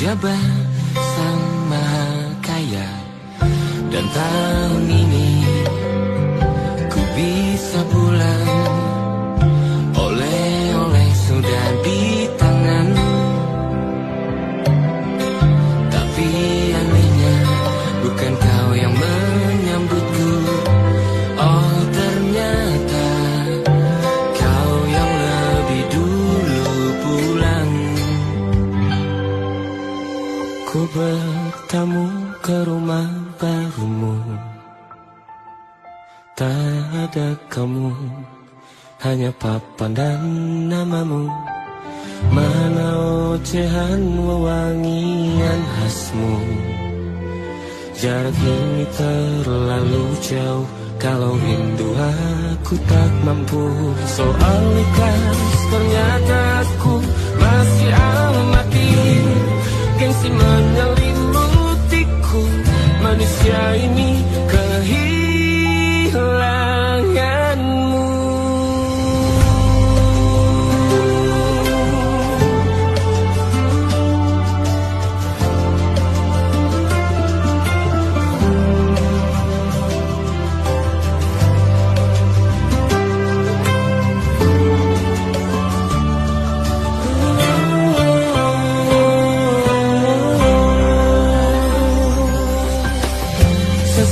pejabat sang maha kaya. Dan tahun ini ku bisa pulang, oleh-oleh sudah di tangan. Tapi anehnya bukan kau yang menyambutku. Oh ternyata kau yang lebih dulu pulang. Ku bertamu ke rumah barumu, tak ada kamu, hanya papan dan namamu. Mana ocehan wewangian khasmu. Jarak ini terlalu jauh, kalau rindu aku tak mampu. Soal ikhlas ternyata aku masih amati. Gengsi menyelimutiku, manusia ini kehilanganmu.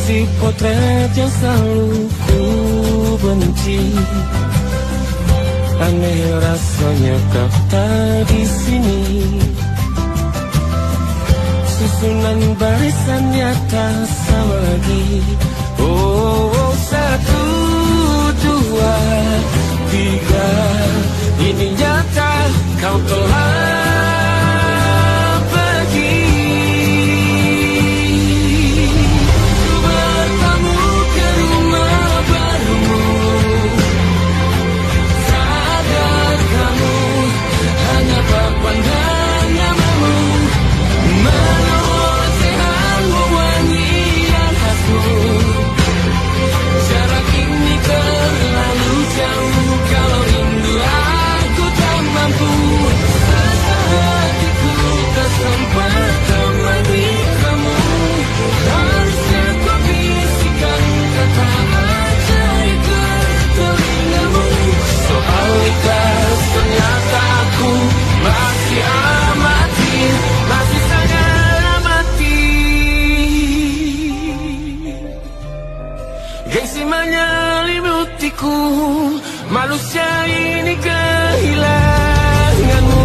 Si potret yang selalu ku benci, aneh rasanya kau tak di sini. Susunan barisannya tak sama lagi. Oh, 1, 2, 3, ini nyata kau telah manusia ini kehilanganmu.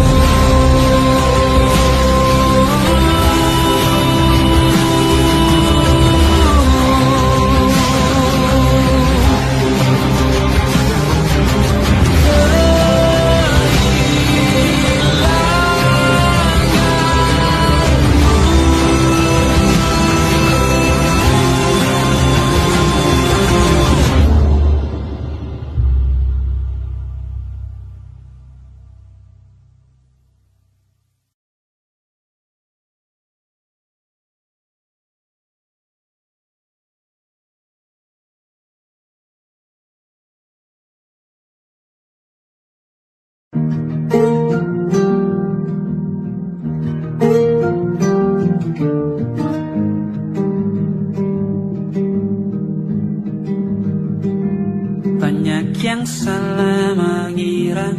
Banyak yang salah mengira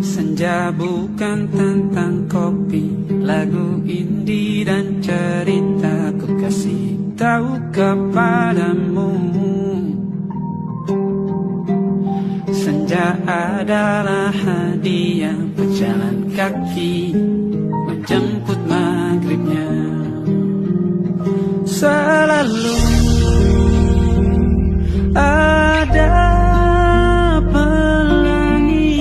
senja bukan tentang kopi, lagu indie dan cerita. Ku kasih tahu kepadamu, senja adalah hadiah berjalan kaki menjemput maghribnya. Selalu ada pelangi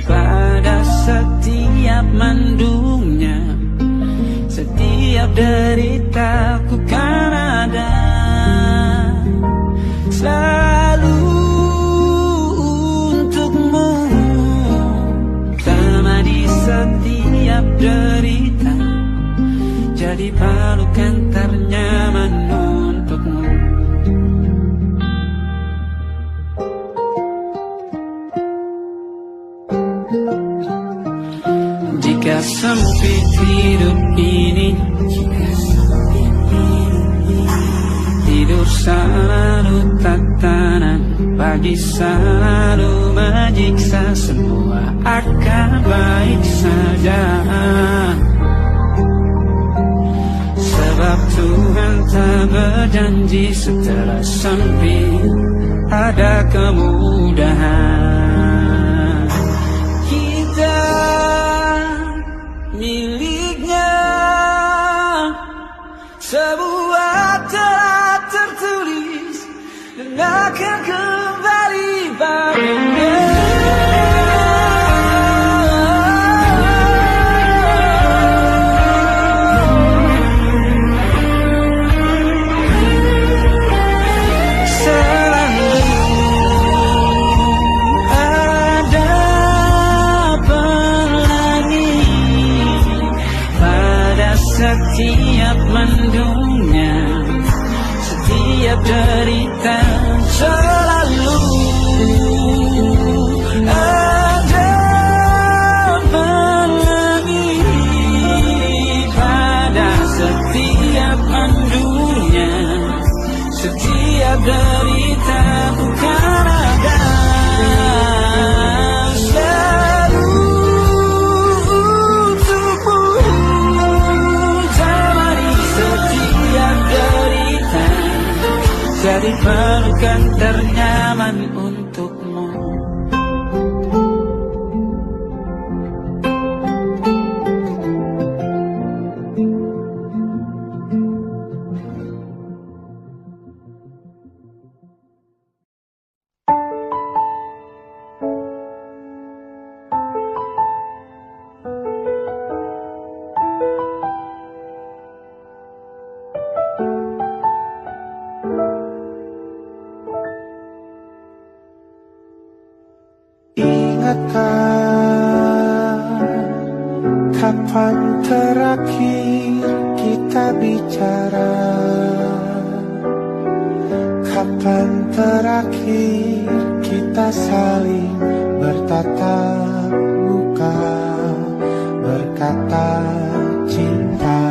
pada setiap mendungnya. Setiap derita ku kan ada selalu untukmu. Temani setiap derita, jadi pelukan ternyaman untukmu. Jika sempit hidup ini, tidur selalu tatanan, pagi selalu menyiksa, semua akan baik saja. Sebab Tuhan tak berjanji setelah sempit ada kemudahan. Kita miliknya, sebuah telah tertulis dan akan kembali padanya. Setiap mendungnya, setiap derita, selalu ada pelangi. Pada setiap mendungnya, setiap derita, bukan ada jadi pelukan ternyaman untukmu. Kapan terakhir kita bicara? Kapan terakhir kita saling bertatap muka, berkata cinta?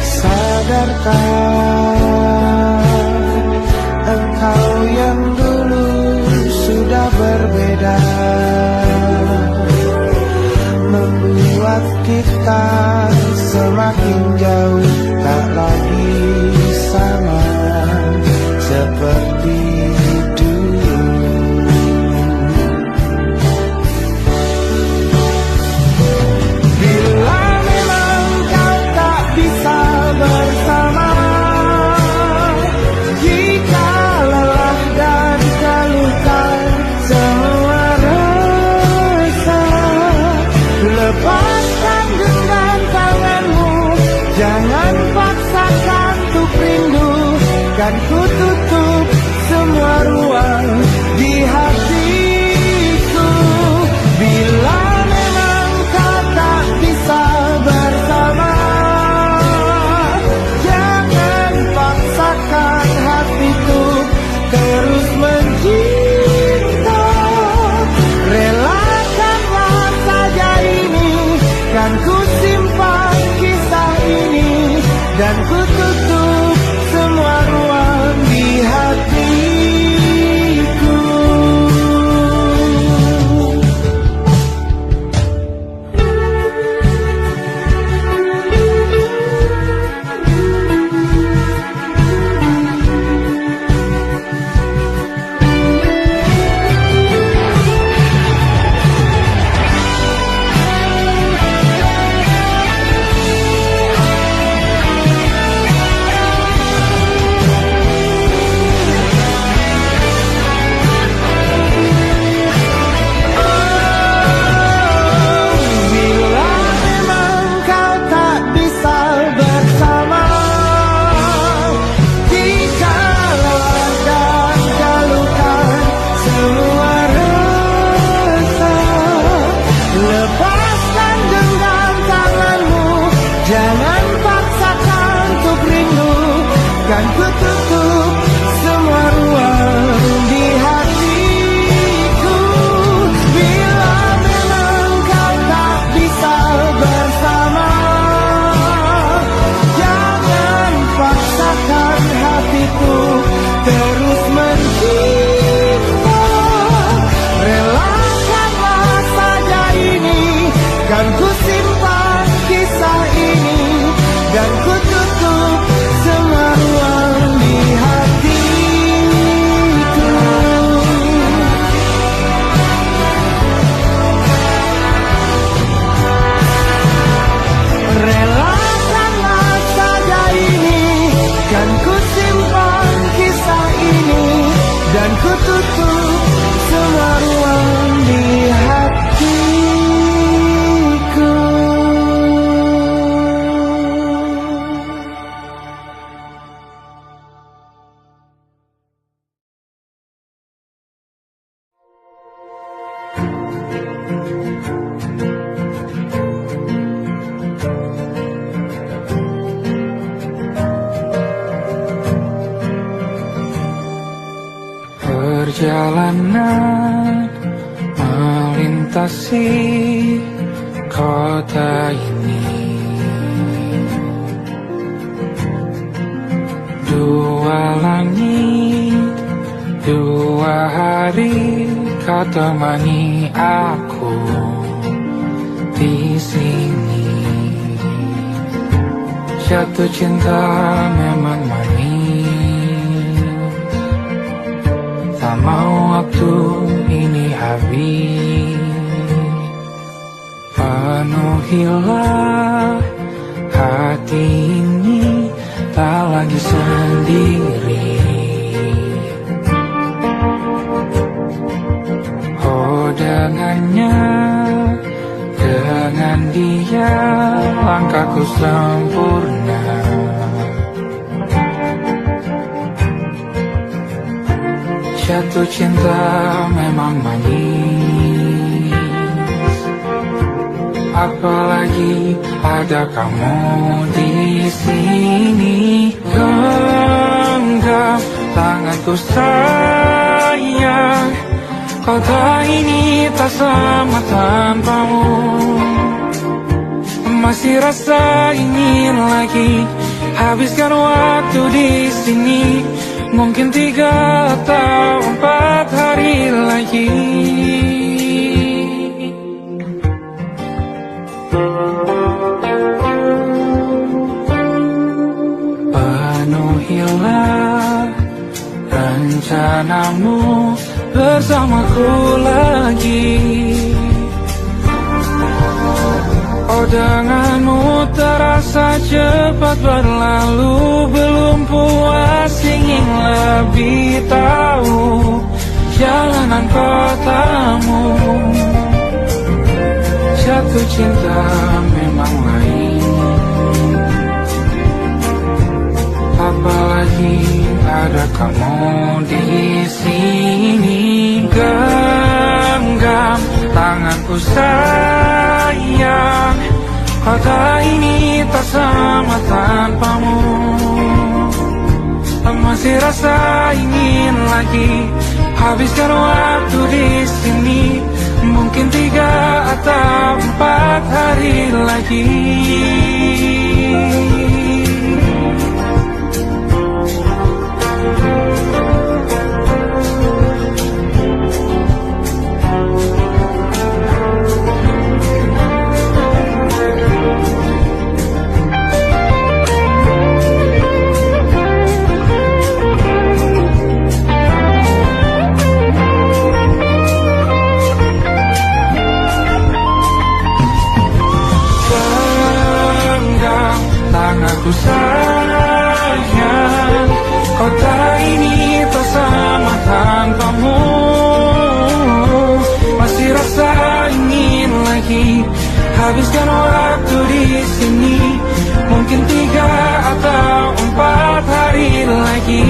Sadarkah engkau yang dulu sudah berbeda, membuat kita semakin jauh, tak lagi sama seperti dulu. Bila memang kau tak bisa bersama, lepaskan genggam tanganmu, jangan paksakan untuk rindu, kan ku tutup semua ruang di hatiku. Bila memang kau tak bisa bersama, jangan paksakan hatiku terus mencinta. Relakanlah saja ini, kan ku simpan kisah ini, dan ku tutup semua ruang di hati. perjalanan melintasi kota ini. Dua langit, dua hari, kau temani aku di sini. Jatuh cinta memang manis, tak mau waktu ini habis. Penuhilah hati ini, tak lagi sendiri. Oh, dengannya, dengan dia langkahku sempurna. Jatuh cinta memang manis, apalagi ada kamu di sini. Genggam tanganku sayang, kota ini tak sama tanpamu. Masih rasa ingin lagi habiskan waktu di sini. Mungkin 3 atau 4 hari lagi. Penuhilah rencanamu bersamaku lagi. Oh, denganmu terasa cepat berlalu. Belum puas ingin lebih tahu jalanan kotamu. Jatuh cinta memang lain, apalagi ada kamu di sini. Genggam tanganku sayang, kota ini tak sama tanpamu. Masih rasa ingin lagi habiskan waktu di sini. Mungkin 3 atau 4 hari lagi. Tanganku sayang, kota ini tak sama tanpamu. Masih rasa ingin lagi habiskan waktu di sini. Mungkin 3 atau 4 hari lagi.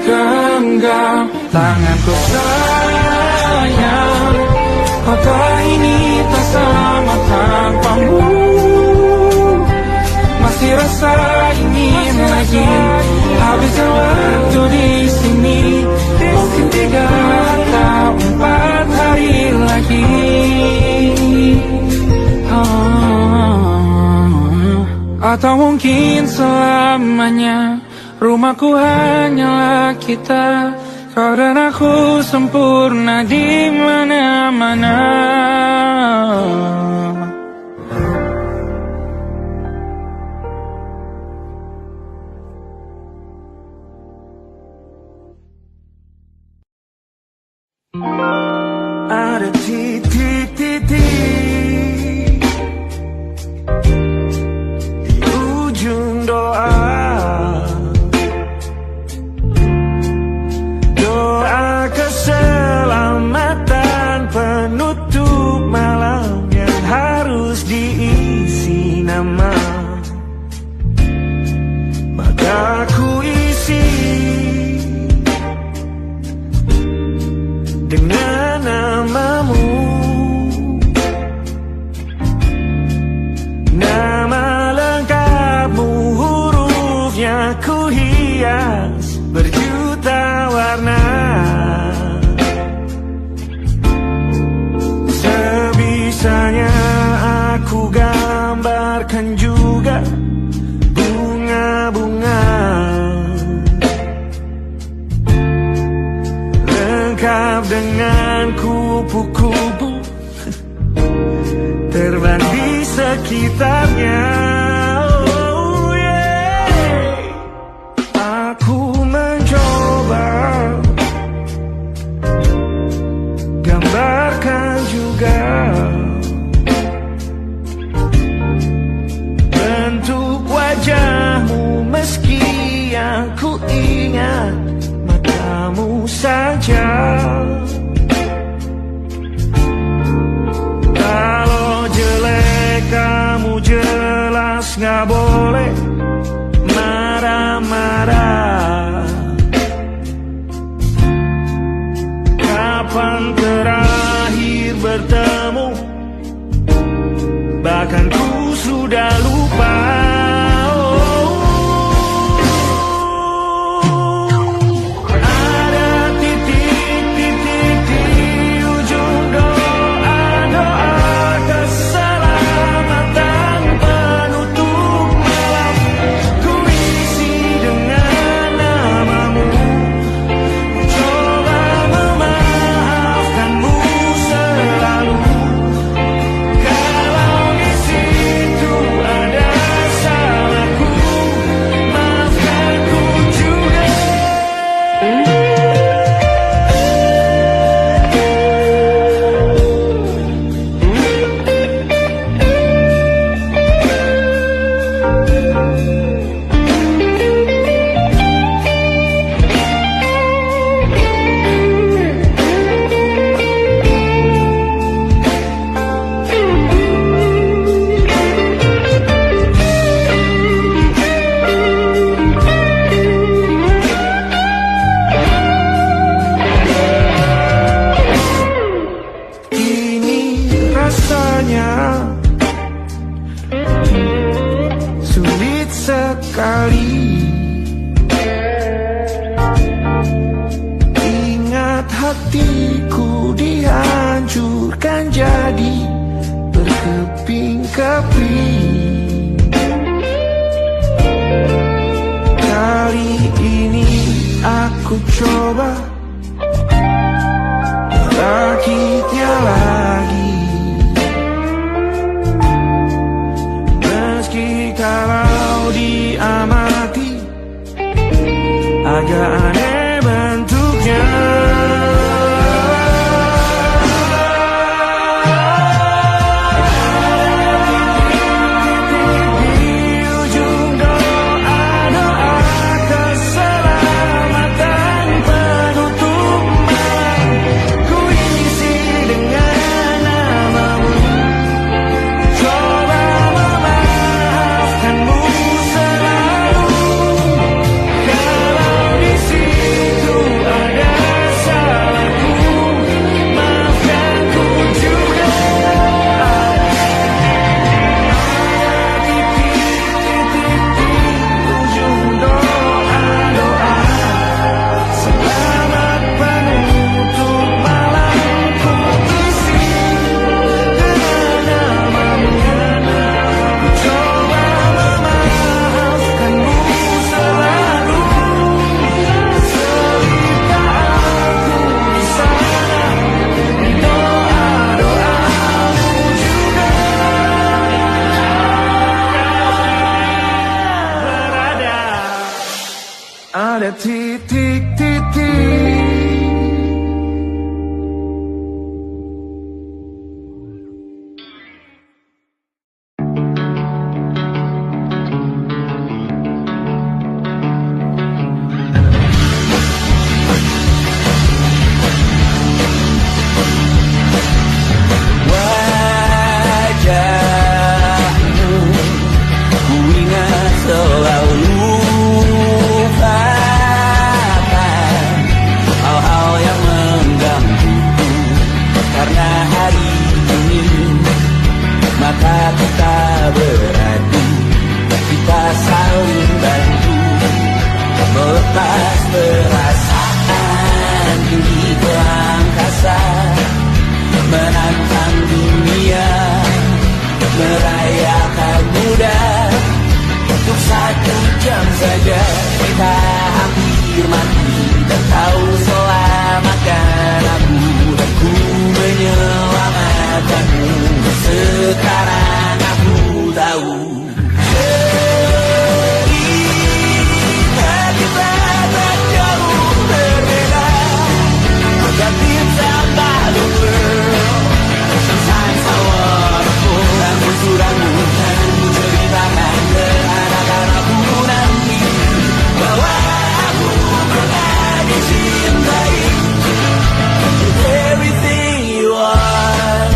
Genggam tanganku sayang, kota ini tak sama tanpamu. Masih rasa ingin lagi habiskan waktu di sini. Mungkin 3 atau 4 hari lagi. Atau mungkin selamanya. Rumahku hanyalah kita, kau dan aku sempurna di mana-mana. Ada titik-titik di ujung doa. Doa keselamatan penutup malam yang harus diisi nama. Maka ku isi dengan namamu. Nama lengkapmu hurufnya ku hias berjuta warna. Sebisanya aku gambarkan juga bunga-bunga, lengkap dengan kupu-kupu terbang di sekitarnya. Oh yeah. Aku mencoba gambarkan juga bentuk wajahmu, meski yang ku ingat matamu saja. Kalau jelek kamu jelas gak boleh marah-marah. Kapan terakhir bertemu, bahkan ku sudah lupa. Sulit sekali ingat hatiku dihancurkan jadi berkeping-keping. Kali ini aku coba rakitnya lagi. Kalau diamati agak aneh bentuknya. Di ujung doa-doa keselamatan penutup malam, ku isi dengan namamu. Coba selalu, kalau di situ ada salahku, maafkanku juga. Titik-titik di ujung doa-doa, selamat penutup malam, ku isi dengan namamu. Coba memaafkanmu selalu, selita aku di sana, di doa-doamu juga. Berada ada titik-titik. Wajahmu ku ingat selalu, kata saja kita hampir mati, dan kau selamatkan aku, dan ku menyelamatkanmu. Sekarang aku tahu cerita kita tak jauh berbeda. But it's about the world. Sometimes I wanna pull ramu-ramu dan menceritakan ke anak-anak aku nanti bahwa aku pernah dicintai. With everything you are,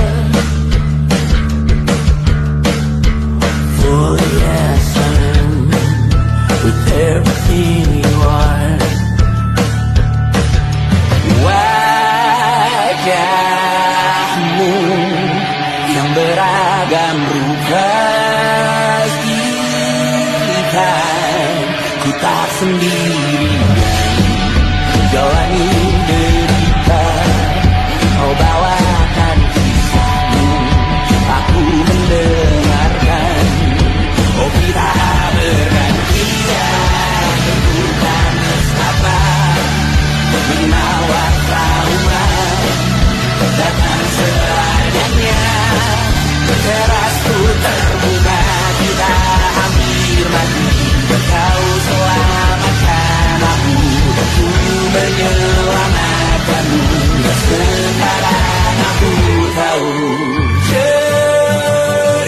for yes I am. With everything you are, wajahmu yang beragam rupa ikan, ku tak sendirian jalani derita. Kau bawakan kisahmu, aku mendengarkan. Oh kita bergantian tentukan nestapa, menawar trauma datang selayaknya. Terasku terbuka, kita hampir mati, kau selamatkan aku, aku menyelamatkanmu. Sekarang aku tahu cerita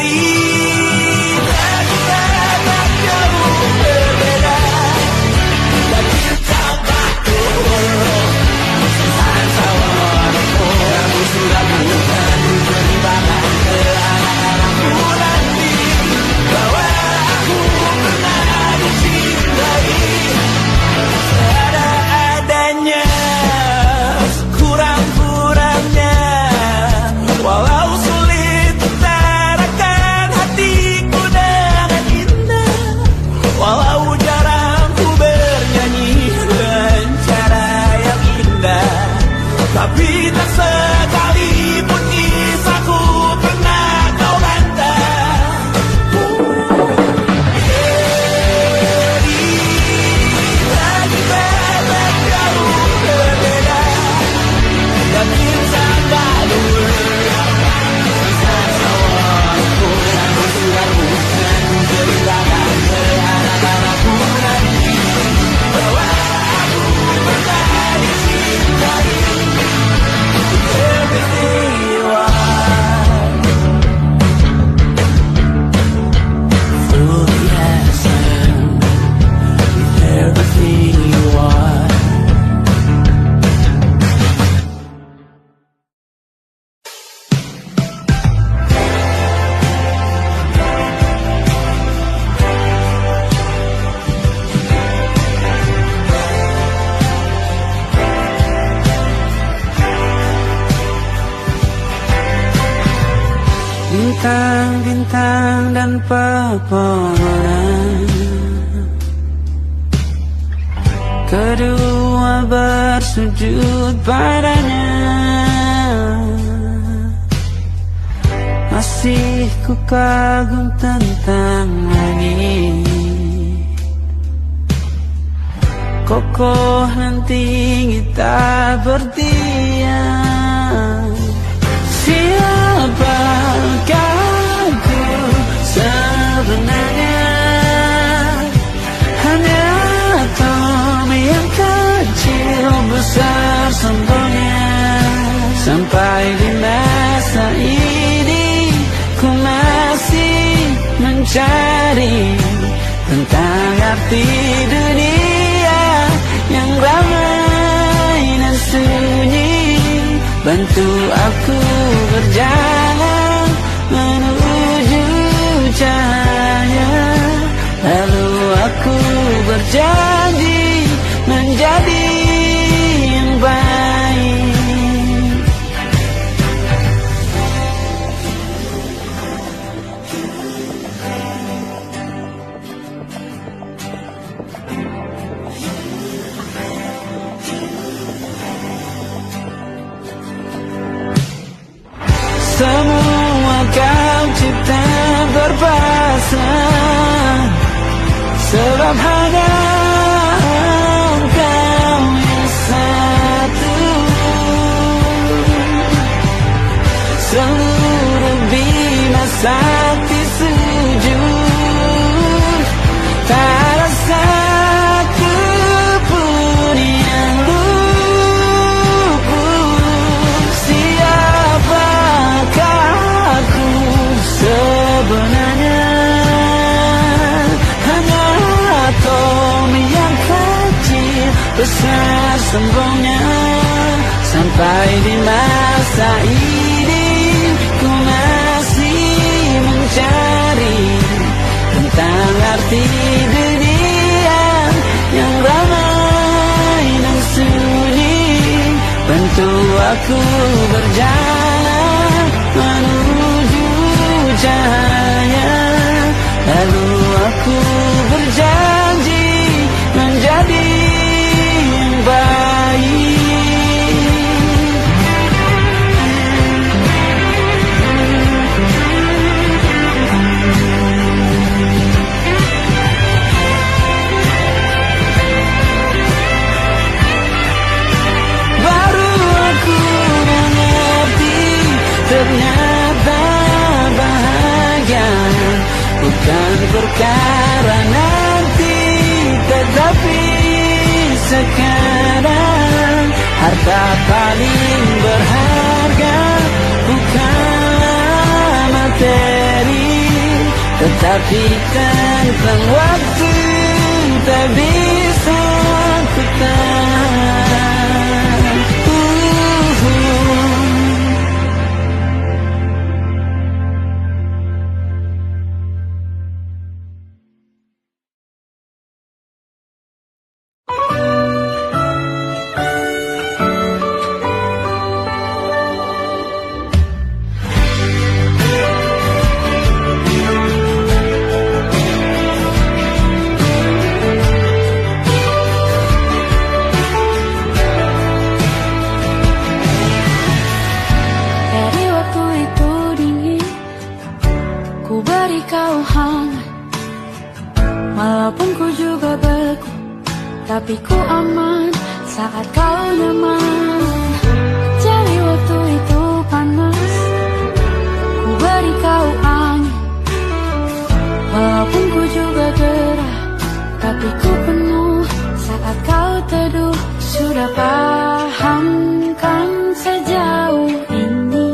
kita tak jauh berbeda. Dan kita bakal world. Sometimes I wanna pull ramu-ramu dan menceritakan ke anak-anakku nanti bahwa aku pernah dicintai. Ada-adanya, kurang-kurangnya, walau sulit utarakan hatiku dengan indah, walau jarang ku bernyanyi dengan cara yang indah, tapi tak sekalipun kisahku pernah kau bantah. Cerita kita tak jauh berbeda, dan kita baru ramu-ramu dan menceritakan ke anak-anakku nanti bahwa aku pernah dicintai. Everything you are, through the yes I am. With everything you are. Bintang-bintang dan pepohonan, kedua bersujud padanya. Masih ku kagum tentang langit, kokoh dan tinggi tak berdiam. Siapakah ku sebenarnya? Hanya atom yang kecil besar sombongnya. Sampai di masa ini ku masih mencari tentang arti dunia yang ramai dan sunyi. Bantu aku berjalan menuju cahaya, lalu aku berjanji menjadi yang baik. Semua kau cipta berpasang, sebab sebab hanya Engkau yang satu. Seluruh bima sakti sujud, tak ada satu pun yang luput. Siapakah aku sebenarnya? Hanya atom yang kecil, besar sombongnya. Sampai di masa ini ku masih mencari tentang arti dunia yang ramai dan sunyi. Bantu aku berjalan menuju cahaya, lalu aku berjanji menjadi yang baik. Ternyata bahagia bukan perkara nanti, tetapi sekarang. Harta paling berharga bukanlah materi, tetapi tentang waktu tak bisa ku tahan. Tapi ku aman saat kau nyaman. Jadi waktu itu panas, ku beri kau angin. Walaupun ku juga gerah, tapi ku penuh saat kau teduh. Sudah paham kan sejauh ini?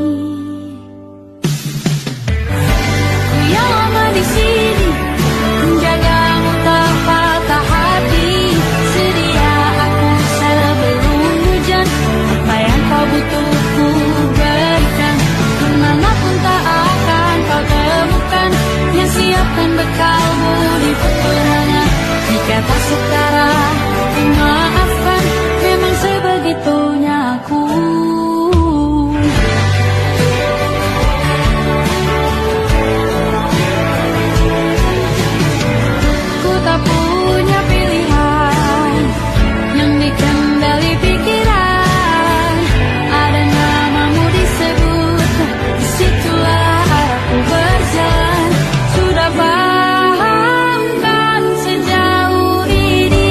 Ku yang lama di sini menjagamu tak patah hati. Butuh ku berikan, kemanapun tak akan kau temukan yang siapkan bekalmu di peperangan. Jika tak setara, maafkan, memang sebegitunya aku. Ku tak punya pilihan yang dikendali pikiran. Sudah paham kan sejauh ini?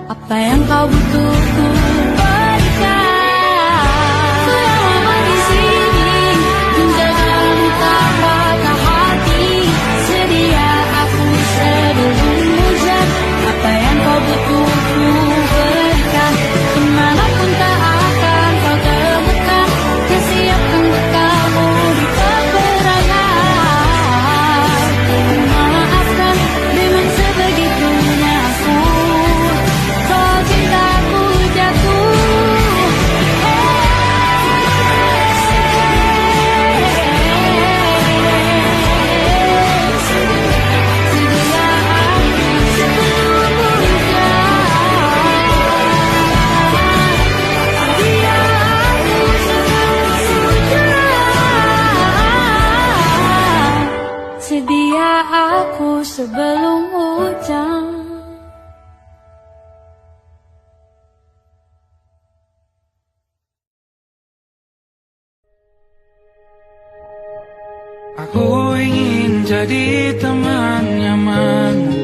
apa yang kau butuh ku berikan. Sudah lama di sini menjagamu tak patah hati. Sedia aku sebelum hujan, jadi teman nyamanmu,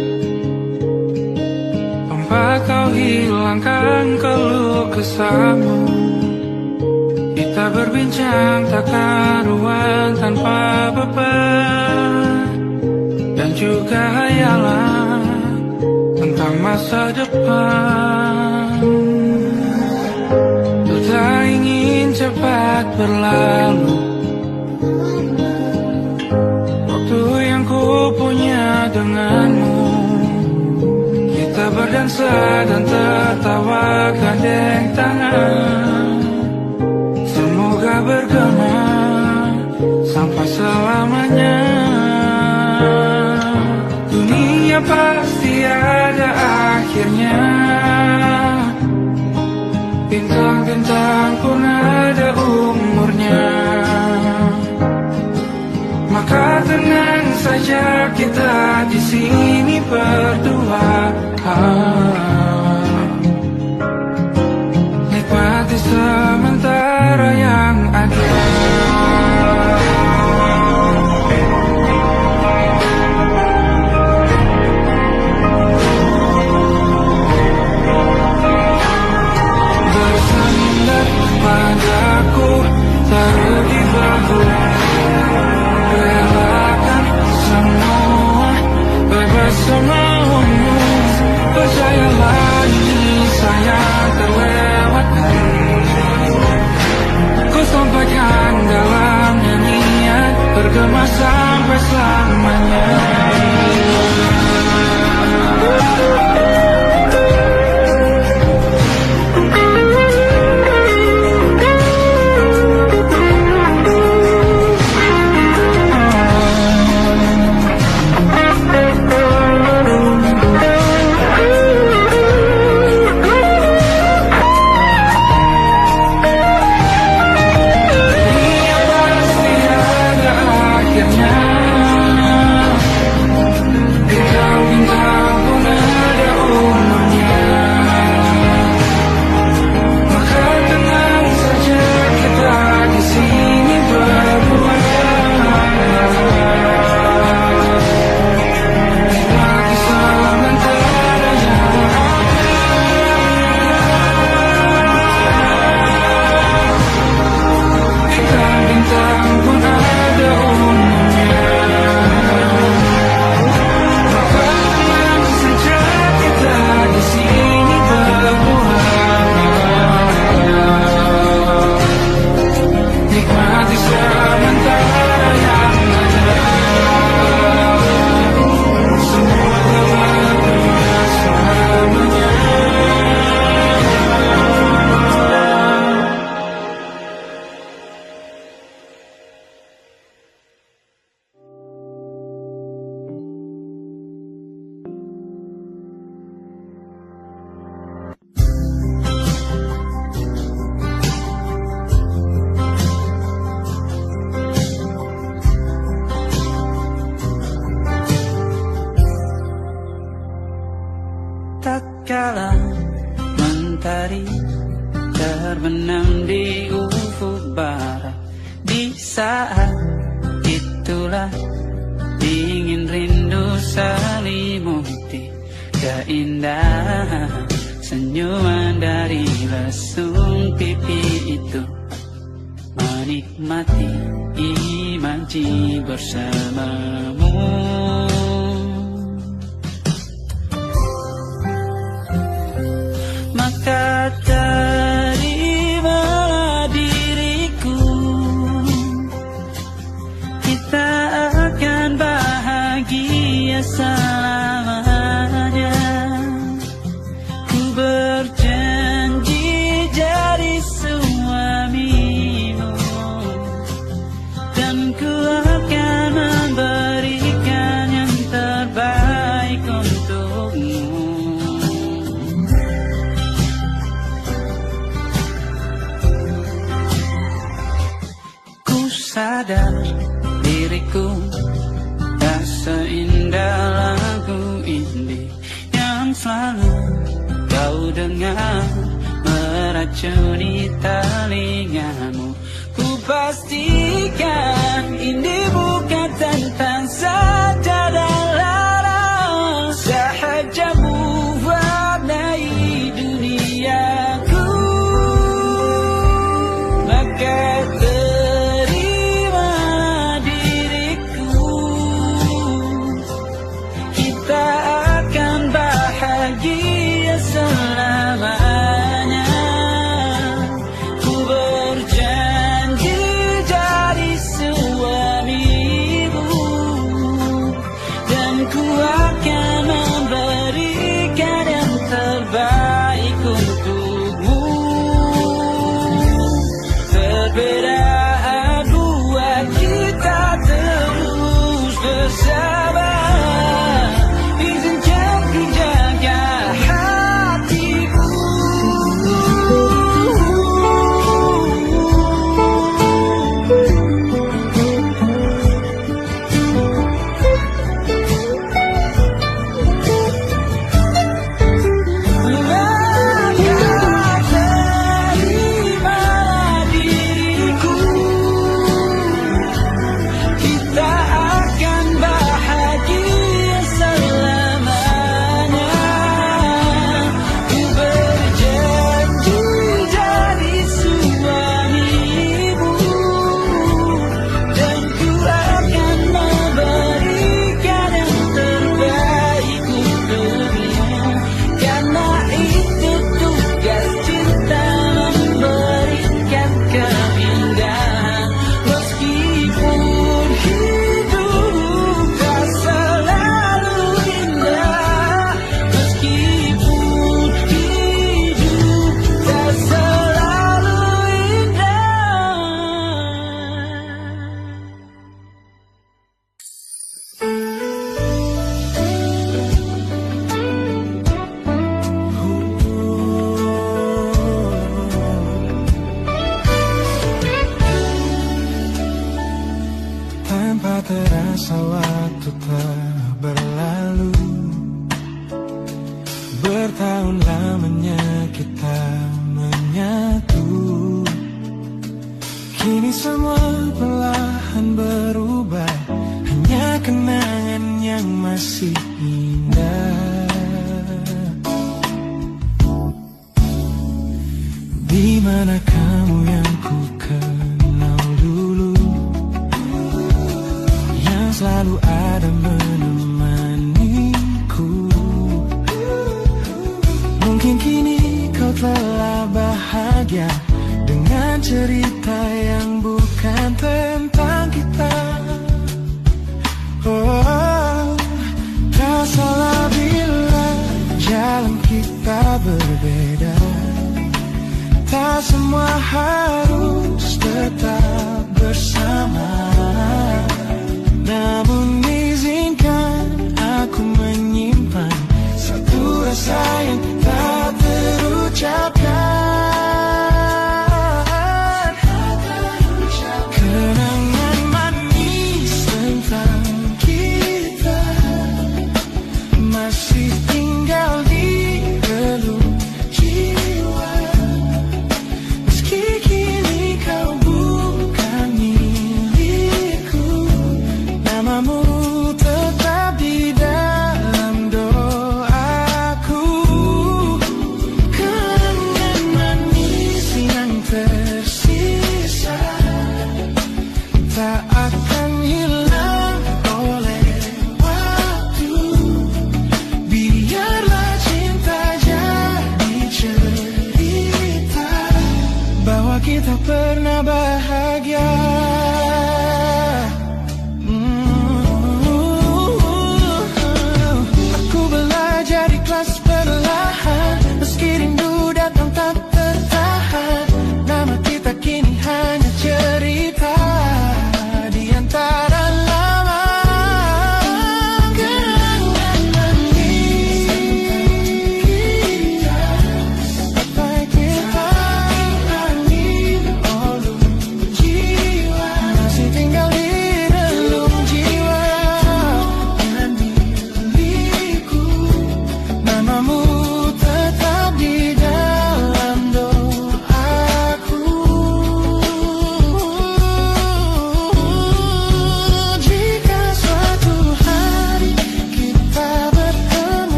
tempat kau hilangkan keluh kesahmu. Kita berbincang tak karuan tanpa beban, dan juga hayalan tentang masa depan. Ku tak ingin cepat berlalu waktu yang ku punya denganmu. Kita berdansa dan tertawa gandeng tangan, semoga bergema sampai selamanya. Dunia pasti ada akhirnya, bintang-bintang pun ada umurnya. Maka tenang saja kita di sini berdua, nikmati sementara yang ada. Bersandar padaku, taruh di bahu, relakan semua bersamamu. Percayalah ini saya terlewatkan, ku sampaikan dalam nyanyian, bergema sampai selamanya. Tatkala mentari terbenam di ufuk barat, di saat itulah dingin rindu selimuti keindahan senyuman dari lesung pipi itu. Menikmati imaji bersamamu, maka terimalah diriku, kita akan bahagia selamanya. Ku berjanji jadi suamimu, dan ku akan memberikan yang terbaik untukmu. Sadar diriku tak seindah lagu ini yang selalu kau dengar meracuni telingamu. Ku pastikan ini bukan tentang saja dan larang, sahaja mewarnai duniaku. Maka terima diriku, kita akan bahagia selamanya. Ku berjanji jadi suamimu, dan ku akan memberikan yang terbaik untukmu. Perbedaan buat kita terus bersama. Izinkan ku jaga hatiku. Tanpa terasa waktu telah berlalu, bertahun lamanya kita menyatu. Kini semua perlahan berubah, hanya kenangan yang masih indah. Di mana kamu yang ku kenal dulu, yang selalu ada menemaniku. Mungkin kini kau telah bahagia dengan cerita yang bukan tentang kita. Oh, tak salah bila jalan kita berbeda. Tak semua harus tetap bersama. Namun izinkan aku menyimpan satu rasa yang tak terucapkan. Kenangan manis tentang kita masih tinggal di relung jiwa. Meski kini kau bukan milikku, namamu tetap di dalam doaku. Kenangan manis yang tersisa tak akan hilang oleh waktu. Biarlah cinta jadi cerita bahwa kita pernah bahagia. Aku belajar ikhlas perlahan, meski rindu datang tak tertahan. Nama kita kini hanya cerita di antara lama. Kenangan manis apa kita ingin oleh jiwa.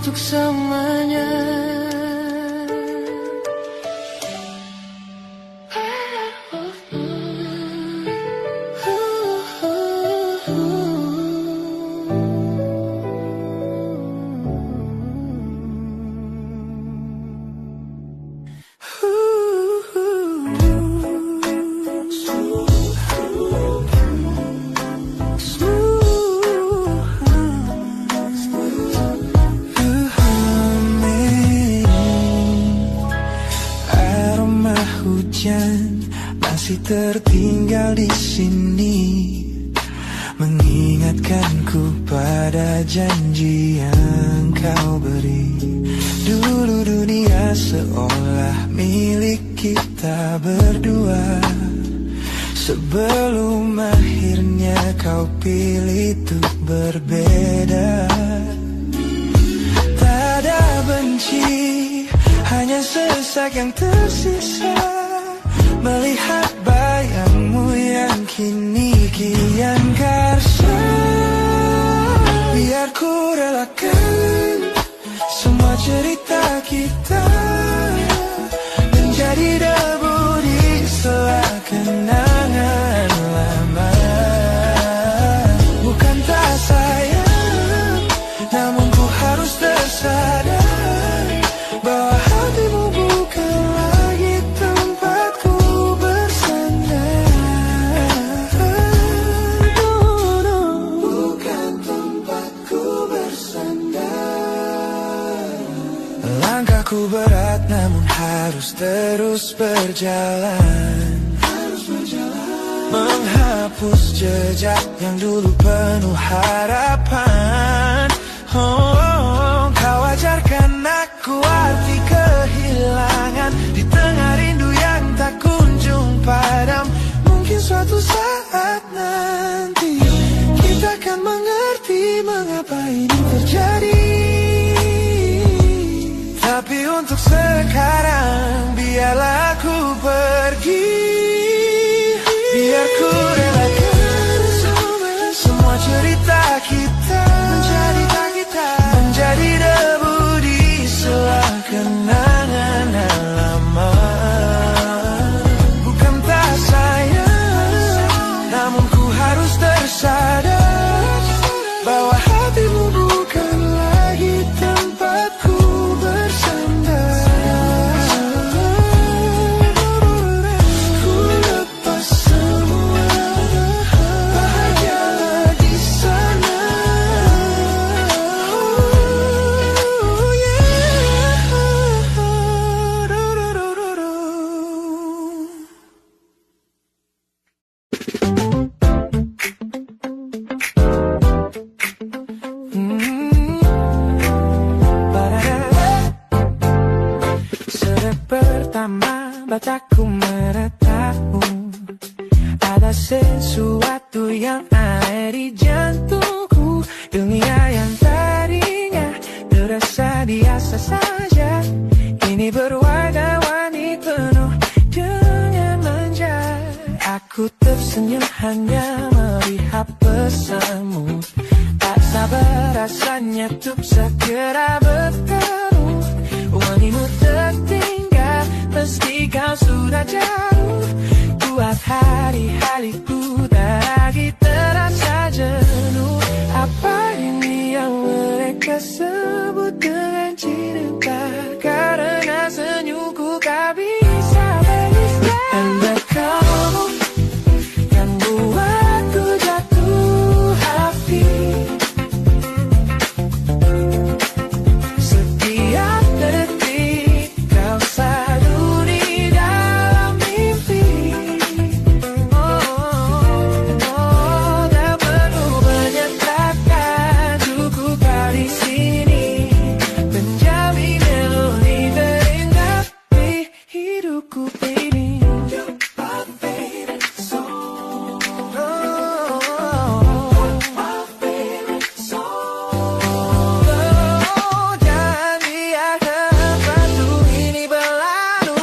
untuk selamanya. Masih tertinggal di sini, mengingatkanku pada janji yang kau beri. Dulu dunia seolah milik kita berdua, sebelum akhirnya kau pilih untuk berbeda. Tak ada benci, hanya sesak yang tersisa, melihat bayangmu yang kini kian karsa. Biar ku relakan semua cerita kita menjadi debu di sela kenangan lama. Bukan tak sayang, namun ku harus tersadar bahwa hatimu bukan lagi tempatku bersandar. Bukan tempatku bersandar. Langkahku berat namun harus terus berjalan, menghapus jejak yang dulu penuh harapan. Kau ajarkan aku arti kehilangan di tengah rindu yang tak kunjung padam. Mungkin suatu saat nanti kita akan mengerti mengapa ini terjadi. Tapi untuk sekarang biarlah aku pergi. Biar ku relakan semua cerita kita menjadi debu di sela kenangan lama. Bukan tak sayang, namun ku harus tersadar bahwa hatimu bukan lagi tempatku bersandar. Ku lepas semua, bahagialah di sana. Sejak pertama bacaku meratamu, ada sesuatu yang ada di jantungku. Dunia yang tadinya terasa biasa saja, kini berwarna-warni penuh dengan manja. Aku tersenyum hanya melihat pesanmu, tak sabar rasanya untuk segera bertemu. Wangimu tertinggal meski kau sudah jauh, buat hari-hariku tak lagi terasa jenuh. Apa ini yang mereka sebut dengan cinta? Karena senyumku tak bisa beristirahat. Dan kamu yang buatku jatuh hati. Setiap detik kau selalu di dalam mimpi. Tak perlu banyak kata, cukup kau di sini menjadi melodi terindah di hidupku ini. Jangan biarkan waktu ini berlalu,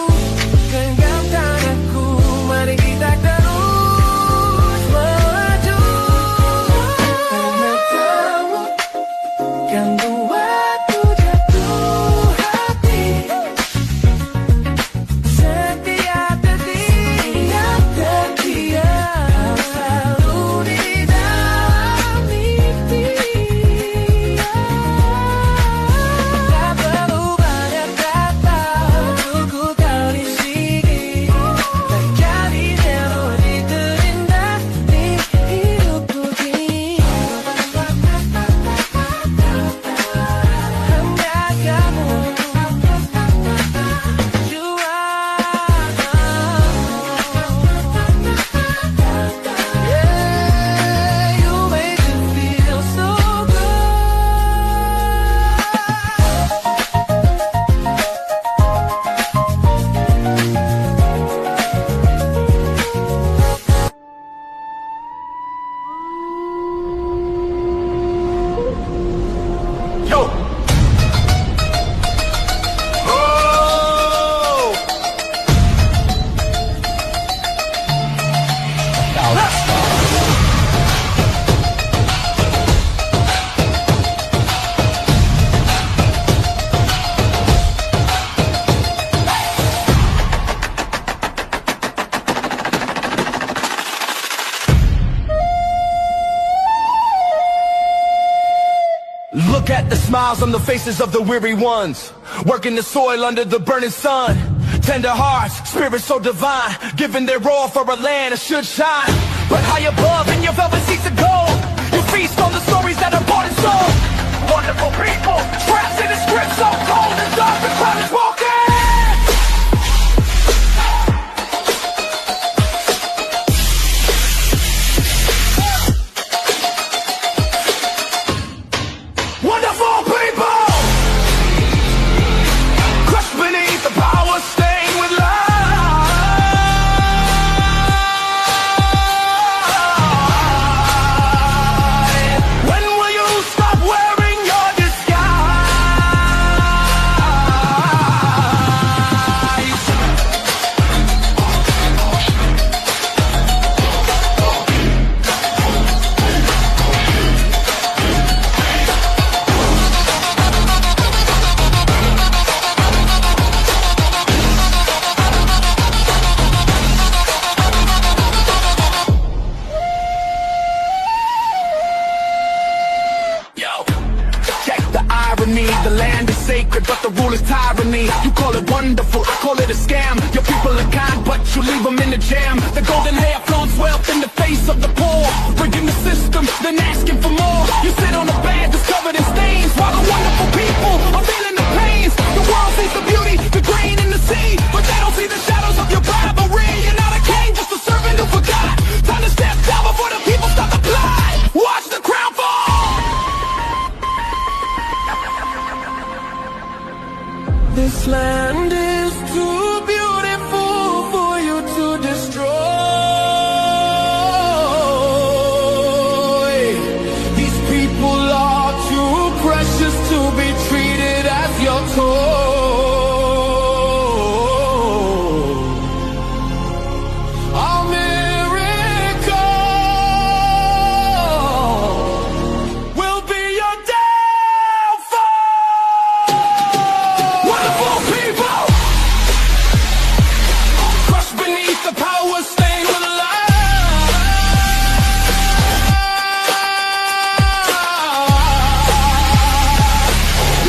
genggam tanganku, mari kita terus melaju. Karena kamu yang buatku jatuh Yo! Oh! Look at the smiles on the faces of the weary ones, working the soil under the burning sun. Tender hearts, spirits so divine, giving their all for a land that should shine. But high above in your velvet seats of gold, you feast on the stories that are bought and sold. Wonderful people, trapped in a script so cold and dark and crowd is walking. Wonderful people, crushed beneath the power, stained with light. When will you stop wearing your disguise? Yo, check the irony. The land is sacred, but the rule is tyranny. You call it wonderful, I call it a scam. Your people are kind, but you leave them in the jam. The golden hair flaunts wealth in the face of the poor, breaking the system, then asking for more. You sit on a bed that's covered in stains, while the wonderful people are feeling the pains. The world sees the beauty, the grain in the sea, but they don't see the shadows of your rivalry. You're not a king, just a servant who forgot. Time to step down before the people start to fly. Watch the crown fall. This land is too beautiful for you to destroy. These people are too precious to be treated as your toy. A miracle will be your downfall. Wonderful people, crushed beneath the power, stained with light.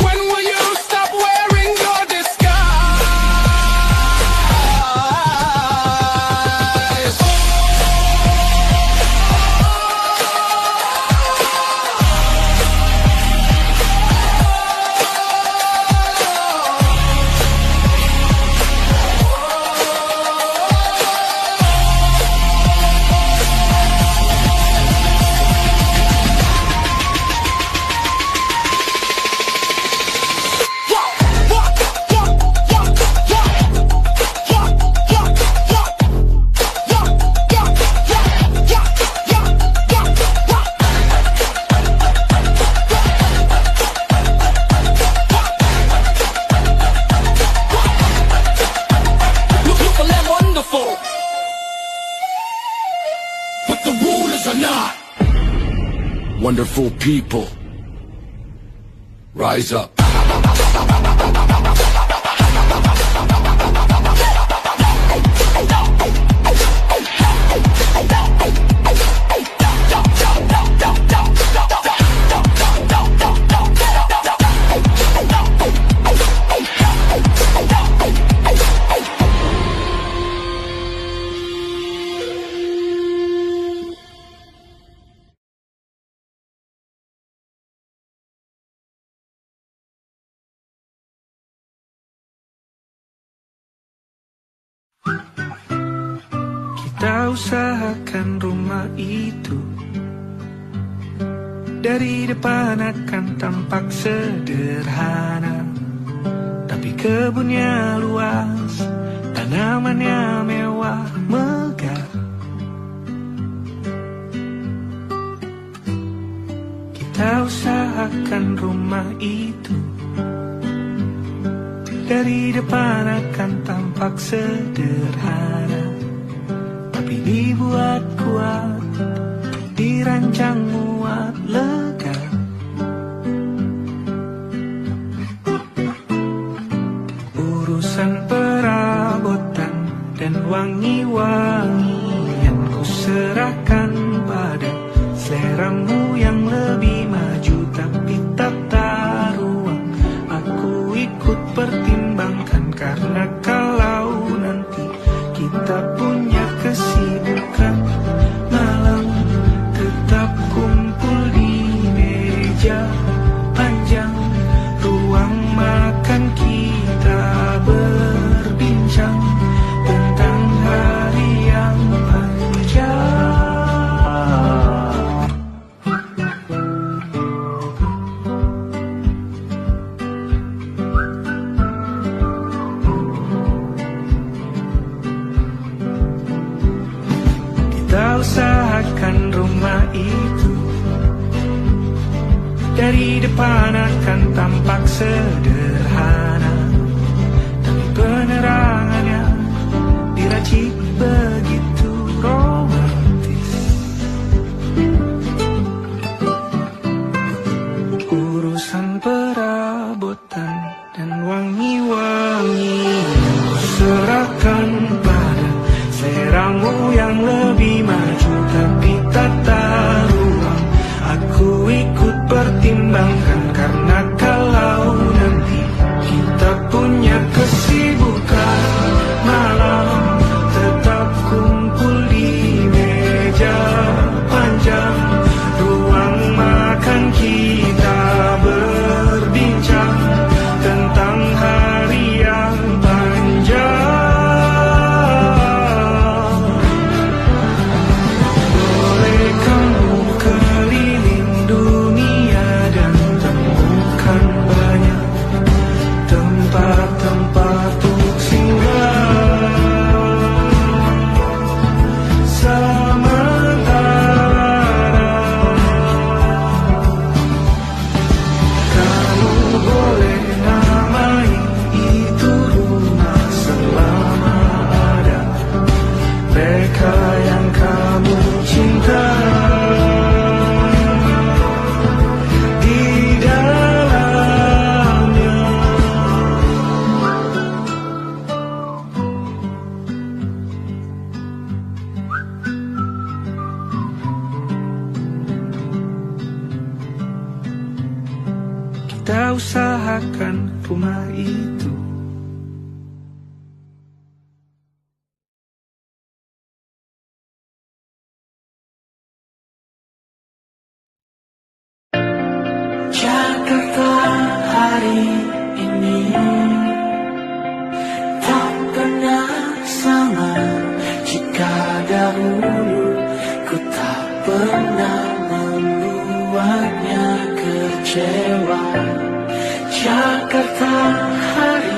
When will you stop wearing your disguise? Beautiful and wonderful, but the rulers are not. Wonderful people, rise up. Kita usahakan rumah itu dari depan akan tampak sederhana, tapi kebunnya luas, tanamannya mewah megah. Kita usahakan usahakan rumah itu dari depan akan tampak sederhana, tapi dibuat kuat, dirancang muat lega. Urusan perabotan dan wangi-wangian ku serahkan pada seleramu yang lebih maju, tapi tata ruang aku ikut pertimbangkan, karena kalau nanti kita punya kesibukan, malam tetap kumpul di meja panjang, ruang makan kita berbincang tentang hari yang panjang. Kita usahakan rumah itu dari depan akan tampak sederhana, tapi penerangannya diracik begitu romantis. Urusan perabotan dan wangi-wangi ku serahkan pada seleramu yang lebih maju, tapi tata ruang aku ikut pertimbangkan, karena kalau nanti kita punya kesibukan, malam tetap kumpul di meja panjang, ruang makan kita berbincang tentang hari yang panjang. Boleh kamu keliling dunia dan temukan banyak tempat-tempat untuk singgah. Sementara kamu boleh namai itu rumah selama ada mereka yang kamu cinta di dalamnya. Kita usahakan rumah itu. Jakarta hari ini tak pernah sama, jika dahulu ku tak pernah membuatnya kecewa. Jakarta hari